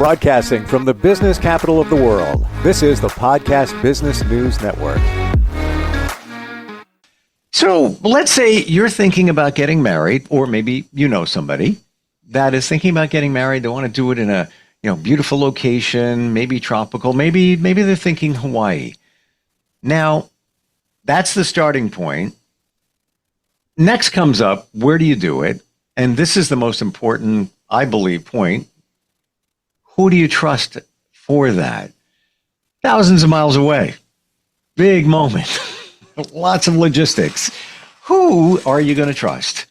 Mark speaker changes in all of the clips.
Speaker 1: Broadcasting from the business capital of the world, this is the Podcast Business News Network.
Speaker 2: So let's say you're thinking about getting married, or maybe you know somebody that is thinking about getting married. They want to do it in a beautiful location, maybe tropical, maybe they're thinking Hawaii. Now, that's the starting point. Next comes up, where do you do it? And this is the most important, I believe, point. Who do you trust for that? Thousands of miles away. Big moment. Lots of logistics. Who are you going to trust?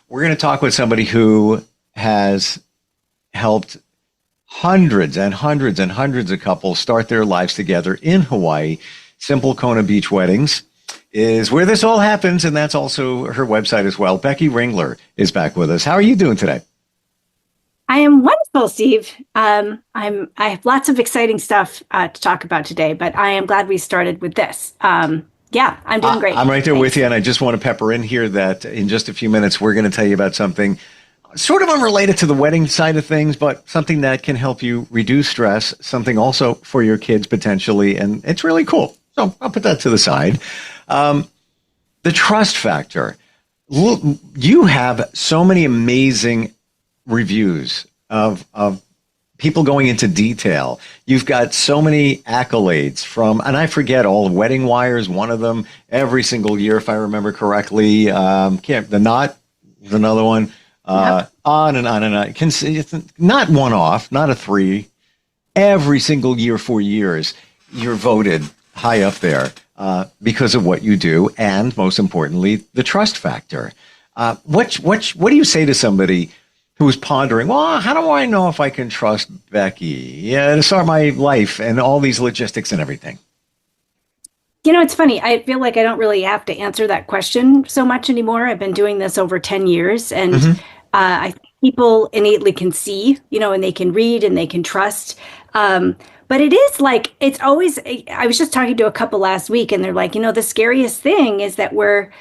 Speaker 2: We're going to talk with somebody who has helped hundreds and hundreds and hundreds of couples start their lives together in Hawaii. Simple Kona Beach Weddings is where this all happens, and that's also her website as well. Becky Ringler is back with us. How are you doing today?
Speaker 3: I am wonderful, Steve. I have lots of exciting stuff to talk about today, but I am glad we started with this. I'm doing great.
Speaker 2: I'm right there with you, and I just want to pepper in here that in just a few minutes, we're going to tell you about something sort of unrelated to the wedding side of things, but something that can help you reduce stress, something also for your kids potentially, and it's really cool. So I'll put that to the side. The trust factor. Look, you have so many amazing reviews of people going into detail. You've got so many accolades from, and I forget all, Wedding Wire is one of them every single year, if I remember correctly. The Knot is another one. On and on and on. It's not one off, not a three. Every single year for years, you're voted high up there because of what you do, and most importantly, the trust factor. What do you say to somebody who's pondering, well, how do I know if I can trust Becky to start my life and all these logistics and everything?
Speaker 3: It's funny. I feel like I don't really have to answer that question so much anymore. I've been doing this over 10 years, and I think people innately can see, and they can read and they can trust. But it is like, it's always, I was just talking to a couple last week, and they're like, the scariest thing is that we're,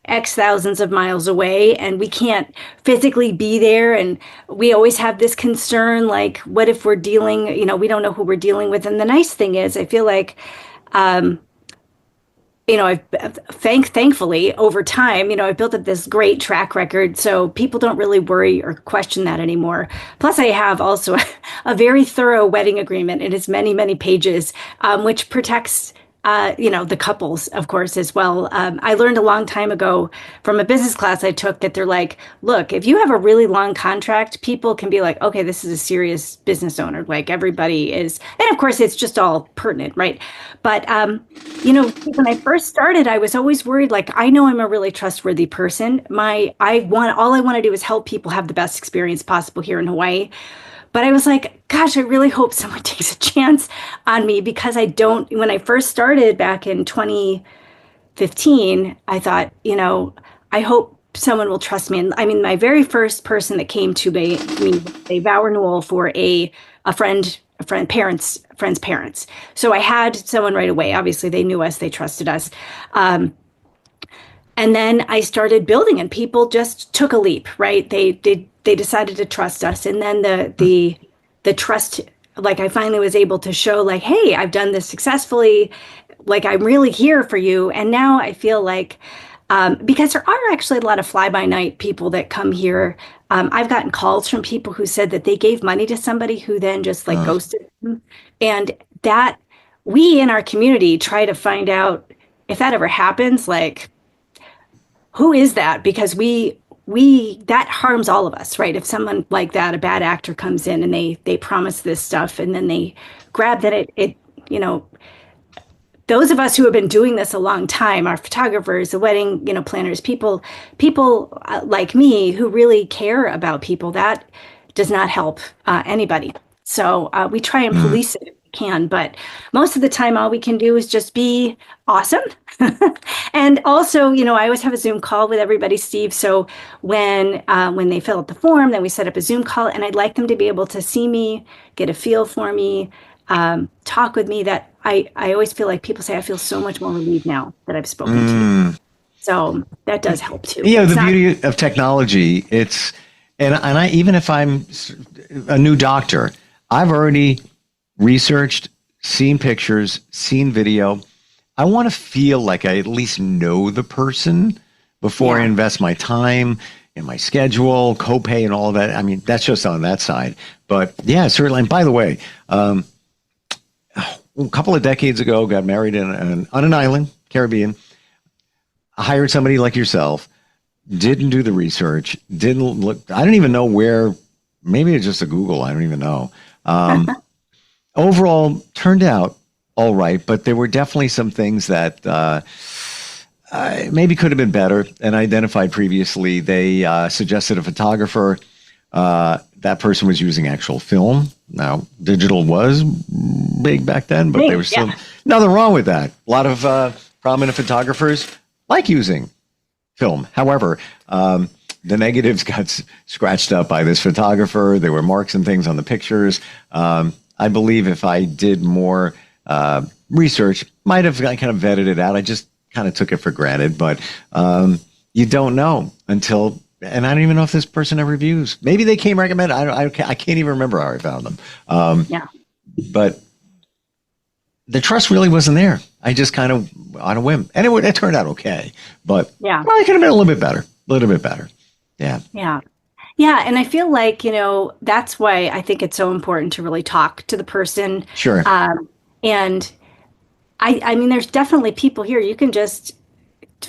Speaker 3: X thousands of miles away, and we can't physically be there. And we always have this concern, like, what if we're dealing, we don't know who we're dealing with. And the nice thing is, I feel like, thankfully over time, I've built up this great track record, so people don't really worry or question that anymore. Plus, I have also a very thorough wedding agreement. It is many, many pages, which protects the couples, of course, as well. I learned a long time ago from a business class I took that they're like, look, if you have a really long contract, people can be like, okay, this is a serious business owner. Like, everybody is. And of course, it's just all pertinent, right? But, when I first started, I was always worried, like, I know I'm a really trustworthy person. All I want to do is help people have the best experience possible here in Hawaii. But I was like, gosh, I really hope someone takes a chance on me, because when I first started back in 2015, I thought, I hope someone will trust me. And I mean, my very first person that came to me a vow renewal for a friend's parents. So I had someone right away. Obviously, they knew us, they trusted us. And then I started building, and people just took a leap, right? They decided to trust us. And then the trust, like, I finally was able to show, like, hey, I've done this successfully. Like, I'm really here for you. And now I feel like, because there are actually a lot of fly-by-night people that come here. I've gotten calls from people who said that they gave money to somebody who then just ghosted them. And that we in our community try to find out if that ever happens, like, who is that? Because that harms all of us, right? If someone like that, a bad actor, comes in and they promise this stuff, and then they grab that, those of us who have been doing this a long time, our photographers, the wedding, planners, people like me who really care about people, that does not help anybody. So we try and police it if we can, but most of the time, all we can do is just be awesome. And also, I always have a Zoom call with everybody, Steve. So when they fill out the form, then we set up a Zoom call, and I'd like them to be able to see me, get a feel for me, talk with me. That I always feel like people say, I feel so much more relieved now that I've spoken to you. So that does help too.
Speaker 2: Yeah, the beauty of technology, it's And even if I'm a new doctor, I've already researched, seen pictures, seen video. I want to feel like I at least know the person before I invest my time and my schedule, copay, and all of that. I mean, that's just on that side. But yeah, certainly. And by the way, a couple of decades ago, got married on an island, Caribbean. I hired somebody like yourself. Didn't do the research. Didn't look. I don't even know where. Maybe it's just a Google. I don't even know. Overall, turned out all right, but there were definitely some things that maybe could have been better and identified previously. They suggested a photographer. That person was using actual film. Now, digital was big back then, but there was still nothing wrong with that. A lot of prominent photographers like using film. However, the negatives got scratched up by this photographer. There were marks and things on the pictures. I believe if I did more research, might have kind of vetted it out. I just kind of took it for granted, but you don't know until, and I don't even know if this person ever reviews. Maybe they came recommended. I can't even remember how I found them. But the trust really wasn't there. I just kind of on a whim, and it turned out okay. But well, it could have been a little bit better.
Speaker 3: Yeah. And I feel like, that's why I think it's so important to really talk to the person.
Speaker 2: Sure.
Speaker 3: And I mean, there's definitely people here. You can just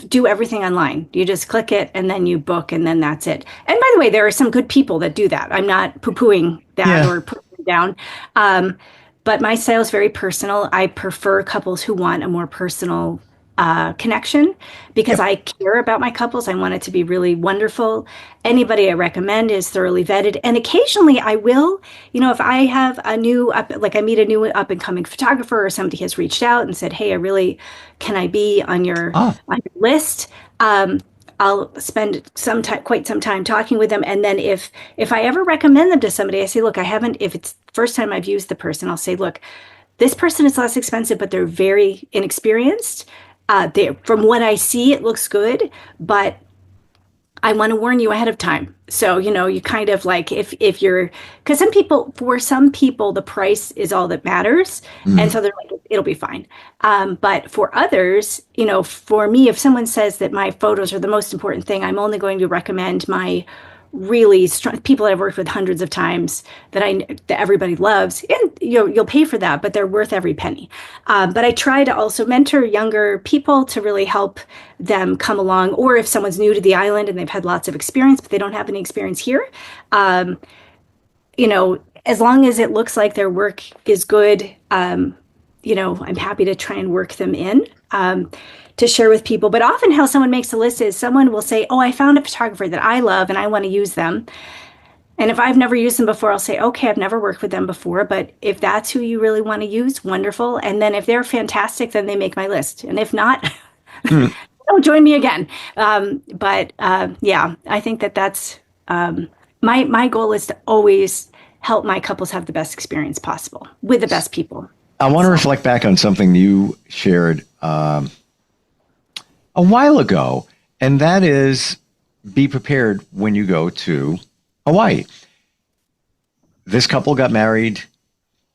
Speaker 3: do everything online. You just click it and then you book and then that's it. And by the way, there are some good people that do that. I'm not poo-pooing that or putting it down. But my style is very personal. I prefer couples who want a more personal connection because I care about my couples. I want it to be really wonderful. Anybody I recommend is thoroughly vetted. And occasionally I will, if I have I meet a new up and coming photographer or somebody has reached out and said, hey, can I be on your list? I'll spend quite some time talking with them. And then if I ever recommend them to somebody, I say, look, if it's the first time I've used the person, I'll say, look, this person is less expensive, but they're very inexperienced. From what I see, it looks good, but I want to warn you ahead of time. So, you kind of like because for some people, the price is all that matters. And so they're like, it'll be fine. But for others, for me, if someone says that my photos are the most important thing, I'm only going to recommend my really strong people that I've worked with hundreds of times that everybody loves, and you'll pay for that, but they're worth every penny. But I try to also mentor younger people to really help them come along, or if someone's new to the island and they've had lots of experience, but they don't have any experience here, as long as it looks like their work is good, I'm happy to try and work them in. To share with people. But often how someone makes a list is someone will say, oh, I found a photographer that I love and I want to use them. And if I've never used them before, I'll say, okay, I've never worked with them before, but if that's who you really want to use, wonderful. And then if they're fantastic, then they make my list. And if not, don't join me again. I think that's my goal is to always help my couples have the best experience possible with the best people.
Speaker 2: I want to reflect back on something you shared a while ago, and that is be prepared when you go to Hawaii. This couple got married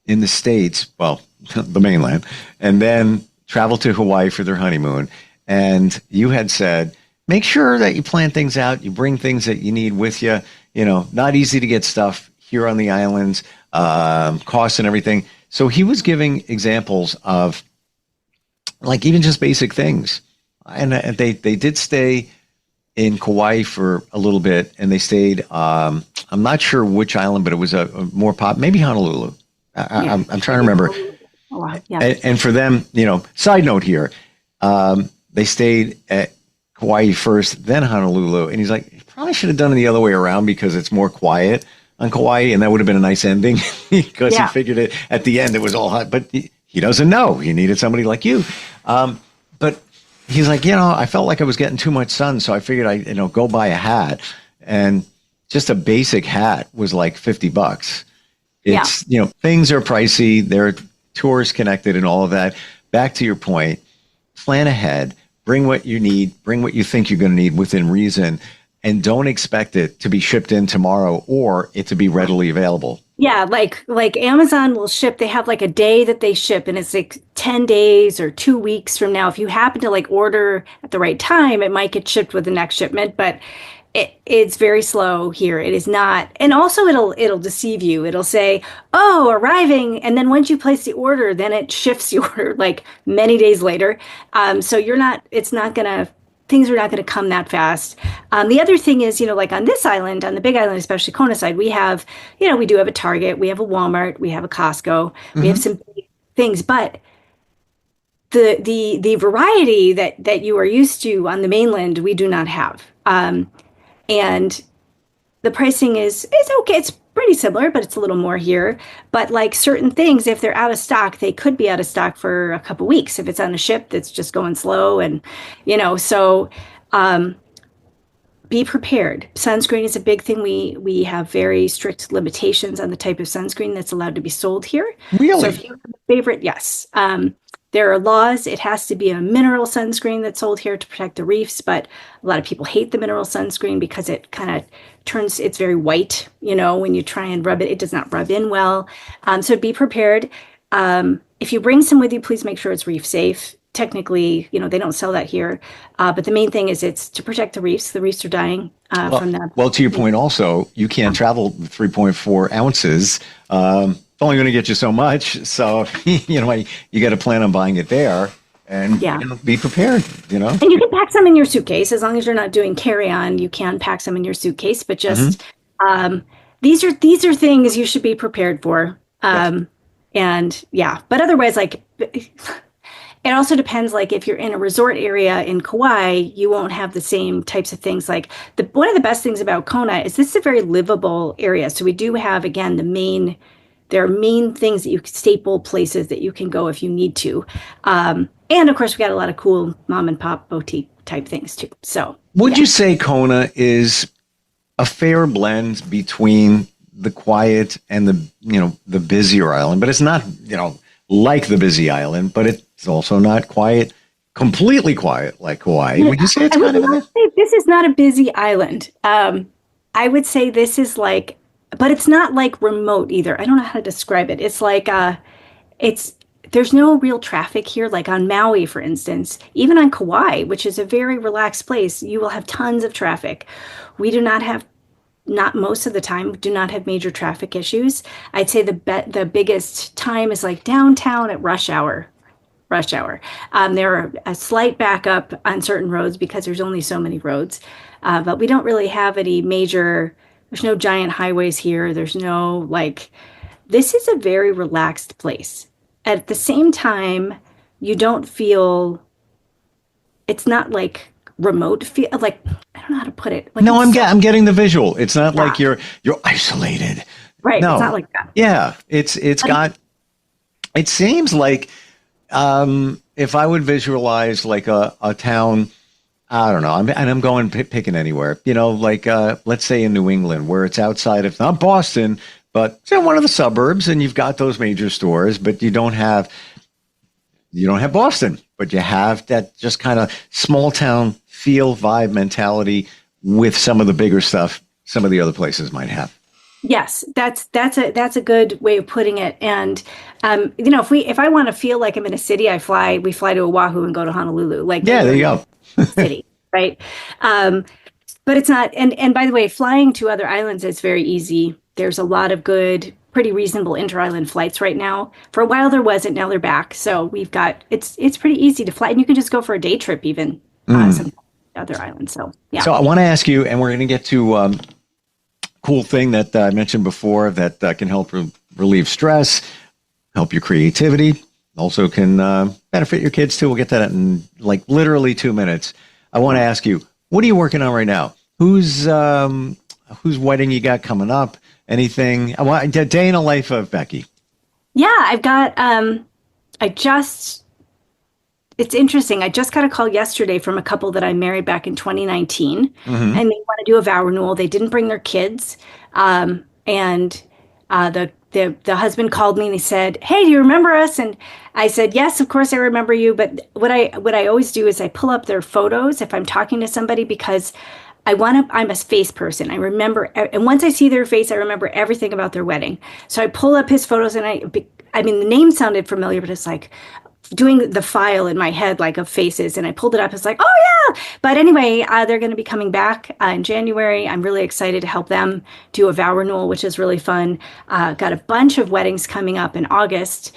Speaker 2: in the States, well, the mainland, and then traveled to Hawaii for their honeymoon. And you had said, make sure that you plan things out, you bring things that you need with you, not easy to get stuff here on the islands, costs and everything. So he was giving examples of like even just basic things. And they did stay in Kauai for a little bit, and they stayed, I'm not sure which island, but it was a more maybe Honolulu. I'm trying to remember. And for them, side note here, they stayed at Kauai first, then Honolulu. And he's like, you probably should have done it the other way around because it's more quiet on Kauai, and that would have been a nice ending because he figured it at the end, it was all hot. But he doesn't know. He needed somebody like you. But he's like, I felt like I was getting too much sun, so I figured I'd, go buy a hat. And just a basic hat was like $50. It's, things are pricey. There are tours connected and all of that. Back to your point, plan ahead, bring what you need, bring what you think you're going to need within reason. and don't expect it to be shipped in tomorrow or it to be readily available.
Speaker 3: Yeah, like Amazon will ship, they have like a day that they ship and it's like 10 days or 2 weeks from now. If you happen to like order at the right time, it might get shipped with the next shipment, but it's very slow here. It is not. And also it'll deceive you. It'll say, "Oh, arriving." And then once you place the order, then it shifts the order like many days later. So it's not gonna things are not going to come that fast. The other thing is, like on this island, on the Big Island, especially Kona side, we have, we do have a Target, we have a Walmart, we have a Costco, we have some big things, but the variety that you are used to on the mainland, we do not have. And the pricing is okay. It's pretty similar, but it's a little more here. But like certain things, if they're out of stock, they could be out of stock for a couple weeks if it's on a ship that's just going slow. And, so be prepared. Sunscreen is a big thing. We have very strict limitations on the type of sunscreen that's allowed to be sold here.
Speaker 2: Really?
Speaker 3: So if you have a favorite, yes. There are laws. It has to be a mineral sunscreen that's sold here to protect the reefs, but a lot of people hate the mineral sunscreen because it kind of it's very white, when you try and rub it, it does not rub in well. So be prepared. If you bring some with you, please make sure it's reef safe. Technically, they don't sell that here. But the main thing is it's to protect the reefs. The reefs are dying from that.
Speaker 2: Well, to your point also, you can't travel 3.4 ounces. It's only going to get you so much. So, you got to plan on buying it there and be prepared, And
Speaker 3: you can pack some in your suitcase. As long as you're not doing carry-on, you can pack some in your suitcase. But just these are things you should be prepared for. But otherwise, like it also depends, like if you're in a resort area in Kauai, you won't have the same types of things. Like one of the best things about Kona is this is a very livable area. So we do have, again, there are main things that staple places that you can go if you need to. And of course, we got a lot of cool mom and pop boutique type things too. So
Speaker 2: would you say Kona is a fair blend between the quiet and the busier island? But it's not, like the busy island, but it's also not completely quiet like Hawaii. Would you say it's kind of
Speaker 3: this is not a busy island. I would say this is like, but it's not like remote either. I don't know how to describe it. It's like, there's no real traffic here. Like on Maui, for instance, even on Kauai, which is a very relaxed place, you will have tons of traffic. We do not most of the time, do not have major traffic issues. I'd say the biggest time is like downtown at rush hour. There are a slight backup on certain roads because there's only so many roads. But we don't really have any there's no giant highways here. There's no this is a very relaxed place. At the same time, you don't feel, it's not like remote feel, like, I don't know how to put it. Like,
Speaker 2: no, I'm getting the visual. It's not like you're isolated.
Speaker 3: Right.
Speaker 2: No.
Speaker 3: It's not like that.
Speaker 2: Yeah. It seems like, if I would visualize like a town, I don't know, I'm going picking anywhere, let's say in New England, where it's outside of not Boston, but one of the suburbs, and you've got those major stores, but you don't have Boston, but you have that just kind of small town feel, vibe, mentality with some of the bigger stuff some of the other places might have.
Speaker 3: Yes, that's a good way of putting it. And if I want to feel like I'm in a city, we fly to Oahu and go to Honolulu.
Speaker 2: There you go.
Speaker 3: City, right? But it's not. And by the way, flying to other islands is very easy. There's a lot of good, pretty reasonable inter-island flights right now. For a while there wasn't. Now they're back. So we've got it's pretty easy to fly, and you can just go for a day trip even some other islands. So yeah.
Speaker 2: So I want to ask you, and we're going to get to cool thing that I mentioned before that can help relieve stress, help your creativity, also can benefit your kids too. We'll get to that in like literally 2 minutes. I want to ask you, what are you working on right now? Whose wedding you got coming up? Anything? I want a day in the life of Becky.
Speaker 3: Yeah, I've got. It's interesting. I just got a call yesterday from a couple that I married back in 2019, and they want to do a vow renewal. They didn't bring their kids, and the husband called me and he said, "Hey, do you remember us?" And I said, "Yes, of course I remember you." But what I always do is I pull up their photos if I'm talking to somebody, because I'm a face person. I remember, and once I see their face, I remember everything about their wedding. So I pull up his photos, and I mean, the name sounded familiar, but it's like doing the file in my head, like of faces. And I pulled it up. It's like, oh yeah. But anyway, they're going to be coming back in January. I'm really excited to help them do a vow renewal, which is really fun. Got a bunch of weddings coming up in August,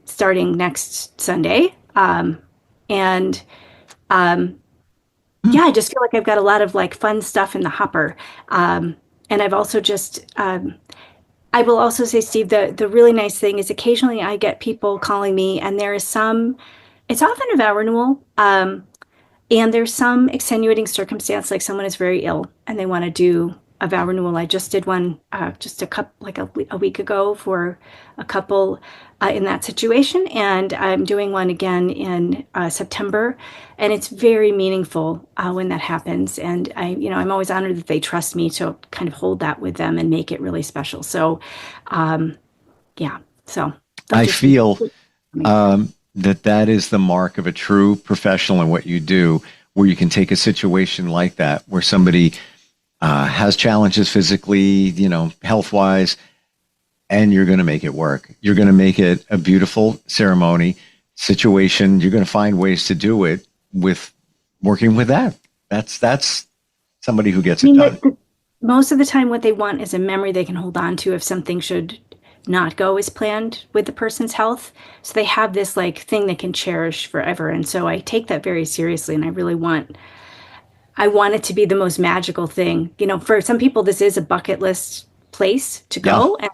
Speaker 3: starting next Sunday. And yeah, I just feel like I've got a lot of like fun stuff in the hopper. And I've also just, I will also say, Steve, the really nice thing is occasionally I get people calling me, and there is it's often a vow renewal. And there's some extenuating circumstance, like someone is very ill and they want to do a vow renewal. I just did one just a week ago for a couple in that situation, and I'm doing one again in September, and it's very meaningful when that happens. And I'm always honored that they trust me to kind of hold that with them and make it really special. So, yeah. So
Speaker 2: I feel that is the mark of a true professional in what you do, where you can take a situation like that, where somebody has challenges physically, health-wise, and you're going to make it work. You're going to make it a beautiful ceremony situation. You're going to find ways to do it with working with that. That's somebody who gets it done.
Speaker 3: Most of the time, what they want is a memory they can hold on to if something should not go as planned with the person's health. So they have this like thing they can cherish forever. And so I take that very seriously, and I want it to be the most magical thing. For some people, this is a bucket list place to go, and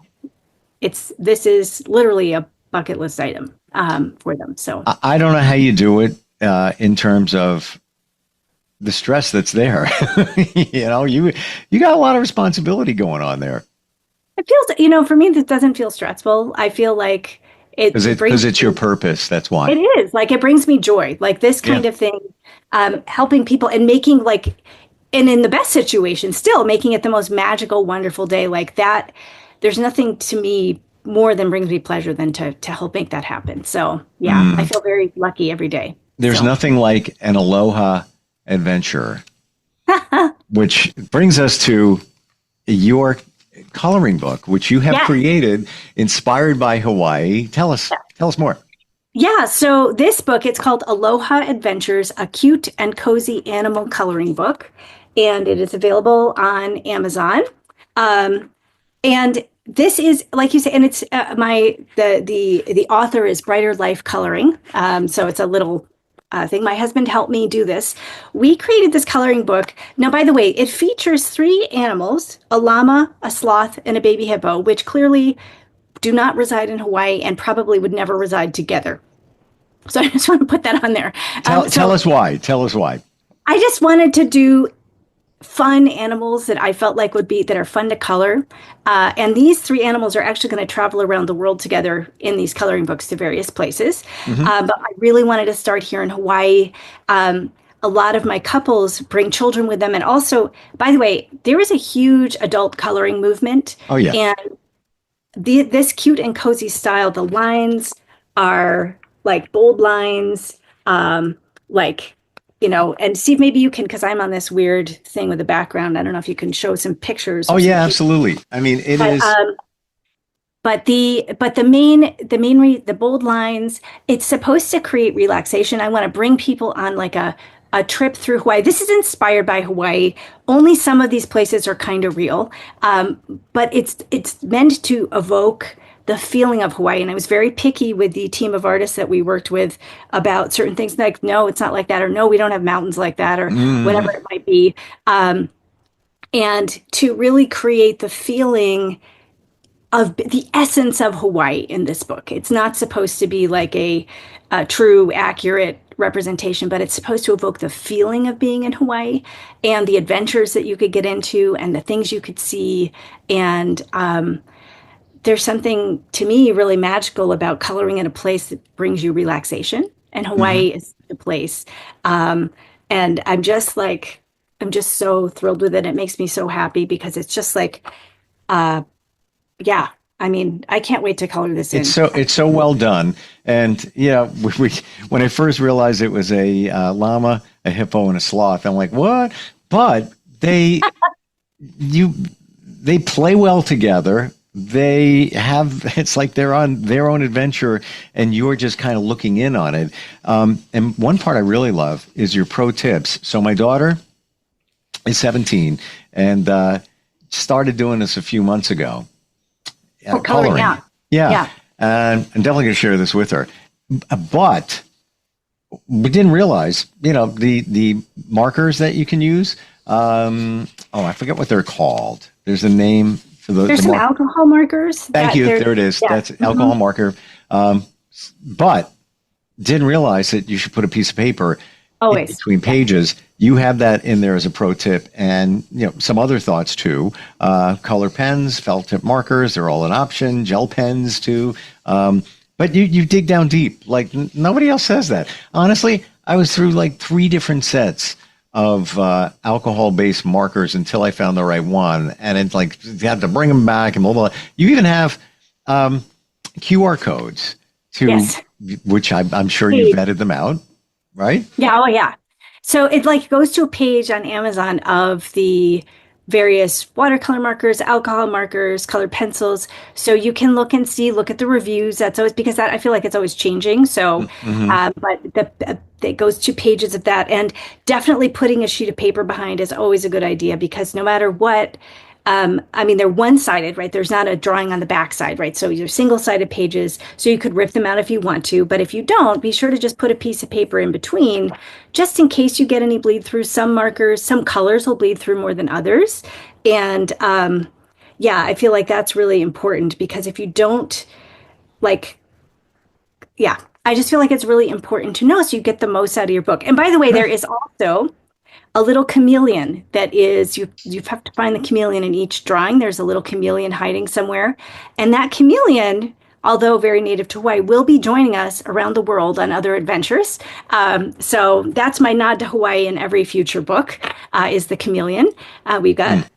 Speaker 3: this is literally a bucket list item for them. So
Speaker 2: I don't know how you do it in terms of the stress that's there. You got a lot of responsibility going on there.
Speaker 3: It feels, for me, this doesn't feel stressful. I feel like
Speaker 2: because it's your purpose. That's why
Speaker 3: it is. Like, it brings me joy. Like this kind of thing, helping people and making and in the best situation, still making it the most magical, wonderful day like that. There's nothing to me more than brings me pleasure than to help make that happen. So yeah, I feel very lucky every day.
Speaker 2: There's nothing like an aloha adventure, which brings us to your coloring book, which you have created, inspired by Hawaii. Tell us more.
Speaker 3: Yeah, so this book, it's called Aloha Adventures, a cute and cozy animal coloring book, and it is available on Amazon. And this is, like you say, and it's the author is Brighter Life Coloring. So it's a little thing. My husband helped me do this. We created this coloring book. Now, by the way, it features 3 animals, a llama, a sloth, and a baby hippo, which clearly do not reside in Hawaii and probably would never reside together. So I just want to put that on there.
Speaker 2: Tell us why. Tell us why.
Speaker 3: I just wanted to do fun animals that I felt like that are fun to color. And these 3 animals are actually going to travel around the world together in these coloring books to various places. But I really wanted to start here in Hawaii. A lot of my couples bring children with them. And also, by the way, there is a huge adult coloring movement.
Speaker 2: Oh, yeah.
Speaker 3: And this cute and cozy style, the lines are like bold lines, and Steve, maybe you can, because I'm on this weird thing with the background. I don't know if you can show some pictures.
Speaker 2: Oh yeah, absolutely. I mean, it is.
Speaker 3: But the bold lines, it's supposed to create relaxation. I want to bring people on like a trip through Hawaii. This is inspired by Hawaii. Only some of these places are kind of real, but it's meant to evoke the feeling of Hawaii. And I was very picky with the team of artists that we worked with about certain things, like, no, it's not like that, or no, we don't have mountains like that, or whatever it might be. And to really create the feeling of the essence of Hawaii in this book. It's not supposed to be like a true, accurate representation, but it's supposed to evoke the feeling of being in Hawaii and the adventures that you could get into and the things you could see. And there's something, to me, really magical about coloring in a place that brings you relaxation. And Hawaii is the place. And I'm just so thrilled with it. It makes me so happy because it's just like, yeah. I mean, I can't wait to color this in.
Speaker 2: It's so well done. And when I first realized it was a llama, a hippo, and a sloth, I'm like, what? But they they play well together. It's like they're on their own adventure and you're just kind of looking in on it. And one part I really love is your pro tips. So my daughter is 17 and started doing this a few months ago.
Speaker 3: Coloring.
Speaker 2: Yeah. And I'm definitely going to share this with her. But we didn't realize, the markers that you can use. I forget what they're called. There's a name.
Speaker 3: There's some alcohol markers.
Speaker 2: Thank you. There it is. Yeah. That's alcohol marker. But didn't realize that you should put a piece of paper in between pages. You have that in there as a pro tip, and some other thoughts too. Color pens, felt tip markers, they're all an option. Gel pens too. But you dig down deep. Like nobody else says that. Honestly, I was through like 3 different sets of alcohol-based markers until I found the right one. And it's like, you have to bring them back and blah, blah, blah. You even have QR codes, which I'm sure you've vetted them out, right?
Speaker 3: Yeah, oh yeah. So it goes to a page on Amazon of the various watercolor markers, alcohol markers, colored pencils. So you can look at the reviews. That's always, because I feel like it's always changing. So, but it goes to pages of that, and definitely putting a sheet of paper behind is always a good idea, because no matter what, they're one-sided, right? There's not a drawing on the backside, right? So they're single-sided pages, so you could rip them out if you want to. But if you don't, be sure to just put a piece of paper in between, just in case you get any bleed through. Some markers, some colors will bleed through more than others. And I feel like that's really important, because if you don't, I just feel like it's really important to know, so you get the most out of your book. And by the way, there is also a little chameleon that is, you have to find the chameleon in each drawing. There's a little chameleon hiding somewhere. And that chameleon, although very native to Hawaii, will be joining us around the world on other adventures. So that's my nod to Hawaii in every future book, is the chameleon. We've got,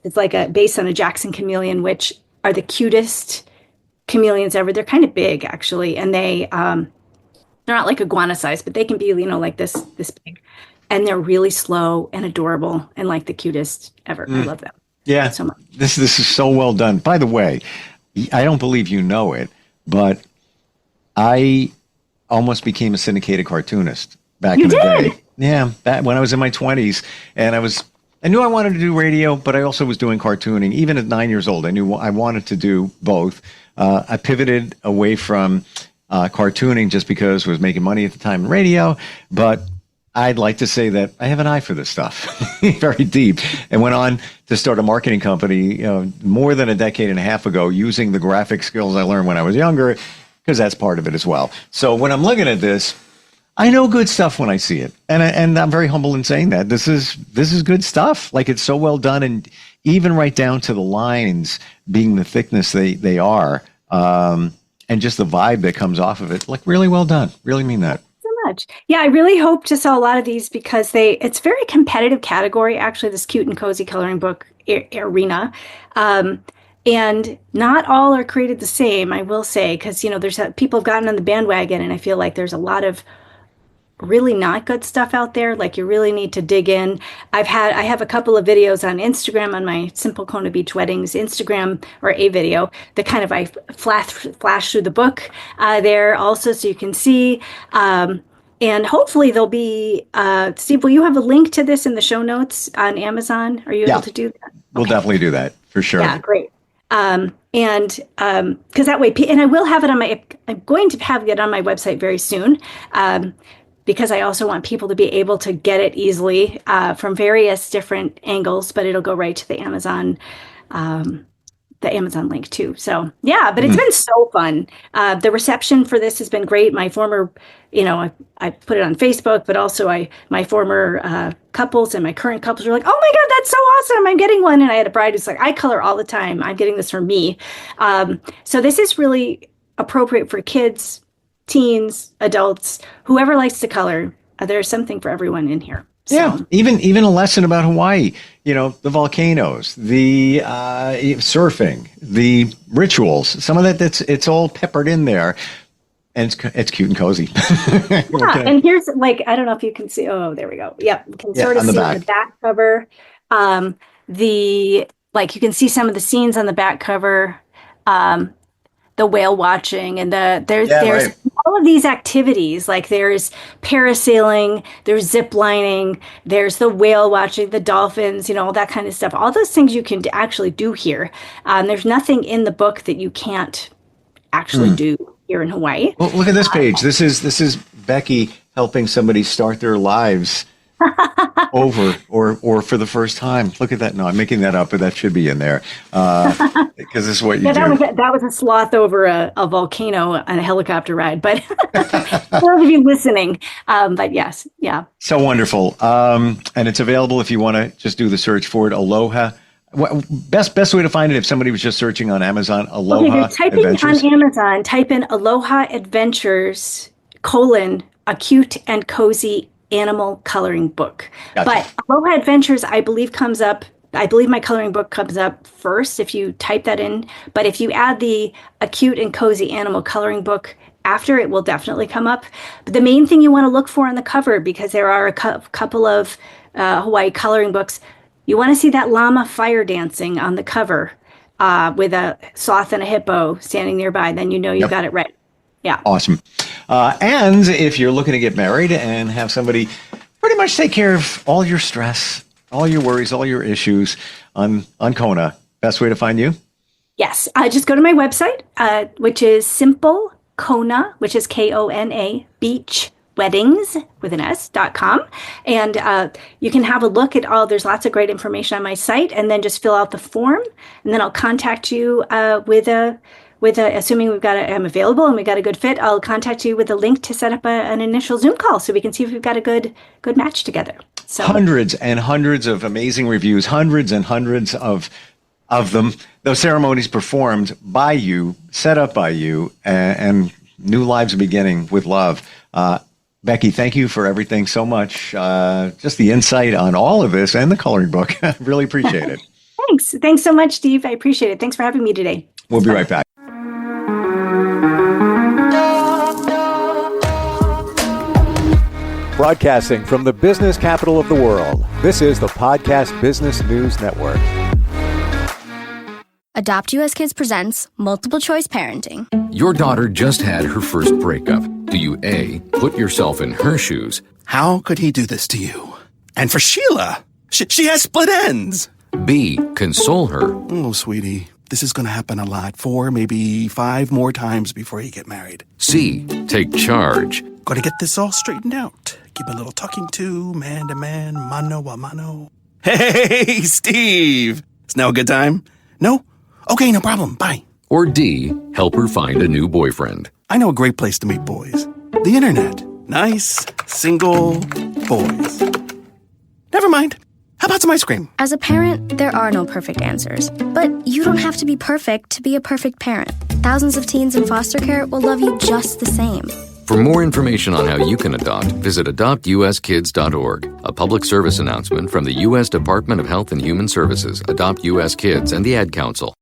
Speaker 3: it's like based on a Jackson chameleon, which are the cutest chameleons ever. They're kind of big, actually. And they're not like iguana size, but they can be, like this big. And they're really slow and adorable and like the cutest ever. I love them.
Speaker 2: Yeah.
Speaker 3: So much.
Speaker 2: This is so well done. By the way, I don't believe you know it, but I almost became a syndicated cartoonist back in the day. Yeah. Back when I was in my 20s, and I knew I wanted to do radio, but I also was doing cartooning. Even at 9 years old, I knew I wanted to do both. I pivoted away from cartooning just because I was making money at the time in radio, but I'd like to say that I have an eye for this stuff very deep, and went on to start a marketing company more than a decade and a half ago, using the graphic skills I learned when I was younger, because that's part of it as well. So when I'm looking at this, I know good stuff when I see it. And I'm very humble in saying that. This is good stuff. Like, it's so well done, and even right down to the lines being the thickness they are, and just the vibe that comes off of it. Like, really well done. Really mean that.
Speaker 3: Much. Yeah, I really hope to sell a lot of these, because it's a very competitive category, actually, this cute and cozy coloring book arena. And not all are created the same, I will say, because there's people have gotten on the bandwagon, and I feel like there's a lot of really not good stuff out there. Like, you really need to dig in. I have a couple of videos on Instagram, on my Simple Kona Beach Weddings Instagram, or a video that kind of I flash through the book there also, so you can see. And hopefully there'll be, Steve, will you have a link to this in the show notes on Amazon? Are you able to do that?
Speaker 2: We'll definitely do that, for sure.
Speaker 3: Yeah, great. And because that way, and I will have it I'm going to have it on my website very soon, because I also want people to be able to get it easily from various different angles, but it'll go right to the Amazon link too. So yeah, but it's been so fun. The reception for this has been great. My former, I put it on Facebook, but also my former couples and my current couples were like, "Oh my God, that's so awesome! I'm getting one." And I had a bride who's like, "I color all the time. I'm getting this for me." So this is really appropriate for kids, teens, adults, whoever likes to color. There's something for everyone in here. So.
Speaker 2: Yeah, even a lesson about Hawaii, the volcanoes, the surfing, the rituals, some of that, it's all peppered in there, and it's cute and cozy.
Speaker 3: Yeah, and here's, I don't know if you can see, oh, there we go. Yep, you can sort of see the back cover. You can see some of the scenes on the back cover, the whale watching, and there's
Speaker 2: right.
Speaker 3: all of these activities. Like there's parasailing, there's zip lining, there's the whale watching, the dolphins, all that kind of stuff. All those things you can actually do here. There's nothing in the book that you can't actually do here in Hawaii.
Speaker 2: Well, look at this page. This is Becky helping somebody start their lives over or for the first time. Look at that. No, I'm making that up, but that should be in there because this is what you do.
Speaker 3: That was a sloth over a volcano on a helicopter ride, but for those of you listening, but yes, yeah.
Speaker 2: So wonderful. And it's available if you want to just do the search for it. Aloha. Best way to find it if somebody was just searching on Amazon. Aloha Adventures.
Speaker 3: On Amazon, type in Aloha Adventures, a cute and cozy animal coloring book.
Speaker 2: Gotcha.
Speaker 3: But Aloha Adventures, I believe my coloring book comes up first if you type that in. But if you add a cute and cozy animal coloring book after, it will definitely come up. But the main thing you want to look for on the cover, because there are a couple of Hawaii coloring books, you want to see that llama fire dancing on the cover with a sloth and a hippo standing nearby. Then you know you've got it right. Yeah.
Speaker 2: Awesome. And if you're looking to get married and have somebody pretty much take care of all your stress, all your worries, all your issues on Kona, best way to find you?
Speaker 3: Yes. Just go to my website, which is Simple Kona, which is Kona, Beach Weddings with an S.com. And you can have a look at there's lots of great information on my site, and then just fill out the form. And then I'll contact you assuming I'm available and we got a good fit, I'll contact you with a link to set up an initial Zoom call so we can see if we've got a good match together. So
Speaker 2: hundreds and hundreds of amazing reviews, hundreds and hundreds of them. Those ceremonies performed by you, set up by you, and new lives are beginning with love. Becky, thank you for everything so much. Just the insight on all of this and the coloring book. Really appreciate it.
Speaker 3: Thanks so much, Steve. I appreciate it. Thanks for having me today.
Speaker 2: We'll be right back.
Speaker 1: Broadcasting from the business capital of the world, this is the Podcast Business News Network.
Speaker 4: Adopt US Kids presents Multiple Choice Parenting.
Speaker 5: Your daughter just had her first breakup. Do you A, put yourself in her shoes?
Speaker 6: How could he do this to you? And for Sheila, she has split ends.
Speaker 5: B, console her?
Speaker 6: Oh, sweetie, this is going to happen a lot. 4, maybe 5 more times before you get married.
Speaker 5: C, take charge?
Speaker 6: Got to get this all straightened out. Give a little talking to, man to man, mano a mano. Hey, Steve! Is now a good time? No? Okay, no problem. Bye.
Speaker 5: Or D, help her find a new boyfriend?
Speaker 6: I know a great place to meet boys. The internet. Nice, single boys. Never mind. How about some ice cream?
Speaker 4: As a parent, there are no perfect answers. But you don't have to be perfect to be a perfect parent. Thousands of teens in foster care will love you just the same.
Speaker 5: For more information on how you can adopt, visit adoptuskids.org. A public service announcement from the U.S. Department of Health and Human Services, Adopt U.S. Kids, and the Ad Council.